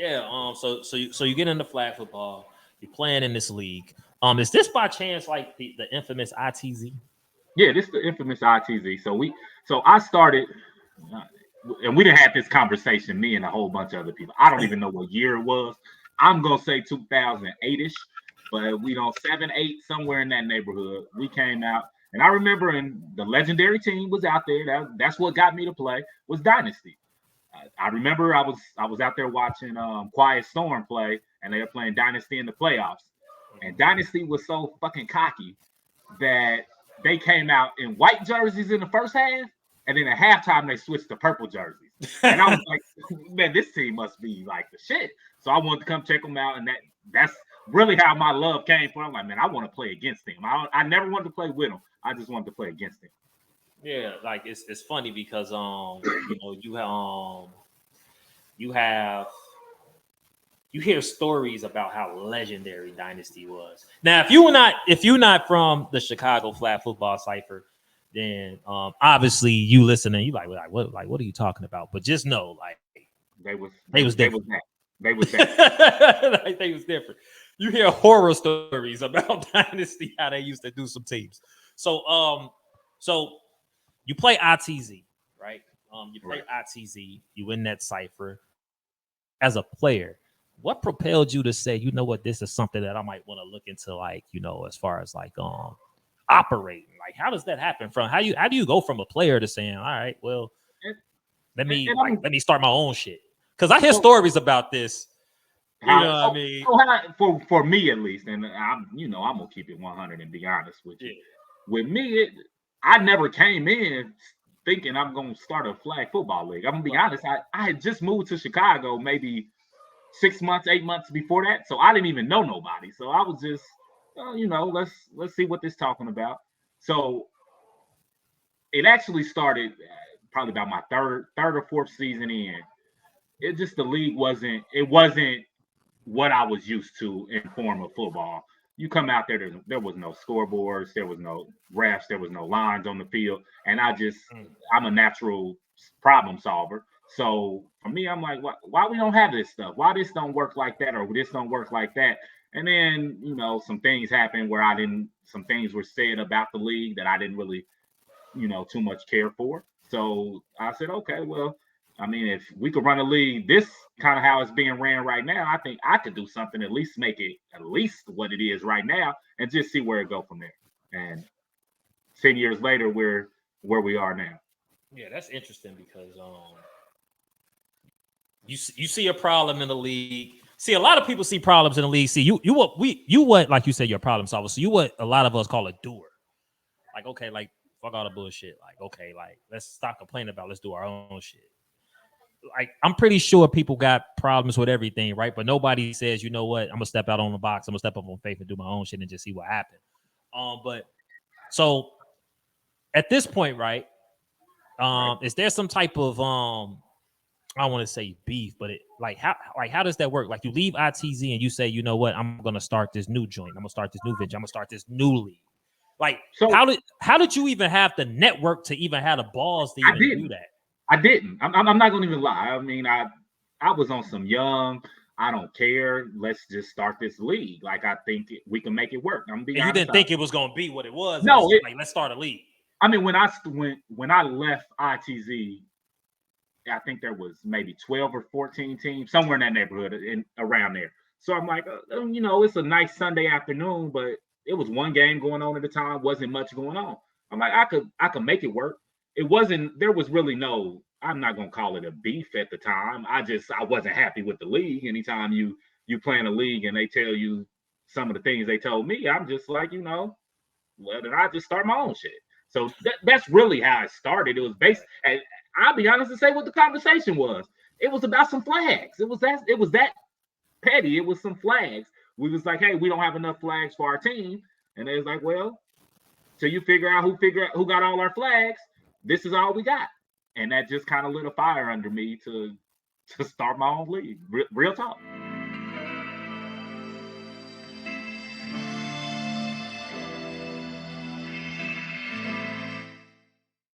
Yeah. So you get into flag football. You're playing in this league. Is this by chance like the infamous ITZ? Yeah, this is the infamous ITZ. So I started, uh, and we didn't have this conversation. Me and a whole bunch of other people. I don't even know what year it was. I'm gonna say 2008 ish, but we don't 7, 8 somewhere in that neighborhood. We came out, and I remember, and the legendary team was out there. That's what got me to play was Dynasty. I remember I was out there watching Quiet Storm play, and they were playing Dynasty in the playoffs. And Dynasty was so fucking cocky that they came out in white jerseys in the first half, and then at halftime they switched to purple jerseys. And I was like, man, this team must be like the shit. So I wanted to come check them out, and that's really how my love came from. I'm like, man, I want to play against them. I never wanted to play with them. I just wanted to play against them. Yeah, like it's funny because you have you hear stories about how legendary Dynasty was. Now, if you're not from the Chicago Flag Football Cipher, then obviously you listening, you like what are you talking about? But just know, like They was different. They was that. Like, they was different. You hear horror stories about Dynasty, how they used to do some teams. So you play ITZ, right? You play ITZ, you win that cipher. As a player, what propelled you to say, you know what, this is something that I might want to look into, like, as far as like operating? Like, how does that happen? How do you go from a player to saying, all right, well, let me start my own shit? Because I hear stories about this. What I mean? For me at least, and I'm gonna keep it 100 and be honest with you. Yeah. With me, I never came in thinking I'm gonna start a flag football league. I'm gonna be honest. I had just moved to Chicago maybe 6 months, 8 months before that, so I didn't even know nobody. So I was just, let's see what this talking about. So it actually started probably about my third or fourth season in. It just, the league wasn't what I was used to in form of football. You come out there was no scoreboards, there was no refs, there was no lines on the field, and I'm a natural problem solver. So for me, I'm like, why we don't have this stuff? Why this don't work like that, or this don't work like that? And then, some things happened where some things were said about the league that I didn't really, too much care for. So I said, okay, well, I mean, if we could run a league this kind of how it's being ran right now, I think I could do something, at least make it at least what it is right now, and just see where it go from there. And 10 years later, we're where we are now. Yeah, that's interesting because you see a problem in the league. See, a lot of people see problems in the league. See, you what like you said, you're a problem solver. So you what a lot of us call a doer. Like, okay, like fuck all the bullshit. Like, okay, like let's stop complaining about, let's do our own shit. Like, I'm pretty sure people got problems with everything, right? But nobody says, you know what, I'm gonna step out on the box, I'm gonna step up on faith and do my own shit and just see what happens. But so at this point, right? Is there some type of I don't want to say beef, but how does that work? Like, you leave ITZ and you say, you know what, I'm gonna start this new joint, I'm gonna start this new venture, I'm gonna start this new league. Like, so, how did you even have the network to even have the balls to even do that? I didn't. I'm not gonna even lie. I mean, I was on some young, I don't care, let's just start this league. Like, I think we can make it work. I'm being honest. You didn't think it was gonna be what it was? No, like, let's start a league. I mean, when I left ITZ, I think there was maybe 12 or 14 teams, somewhere in that neighborhood, around there. So I'm like, it's a nice Sunday afternoon, but it was one game going on at the time, wasn't much going on. I'm like, I could make it work. There was really no, I'm not gonna call it a beef at the time. I wasn't happy with the league. Anytime you play in a league and they tell you some of the things they told me, I'm just like, well, then I just start my own shit. So that's really how it started. It was based, and I'll be honest and say what the conversation was. It was about some flags. It was that petty. It was some flags. We was like, hey, we don't have enough flags for our team. And they was like, well, till you figure out who got all our flags, this is all we got. And that just kind of lit a fire under me to start my own league. Real talk.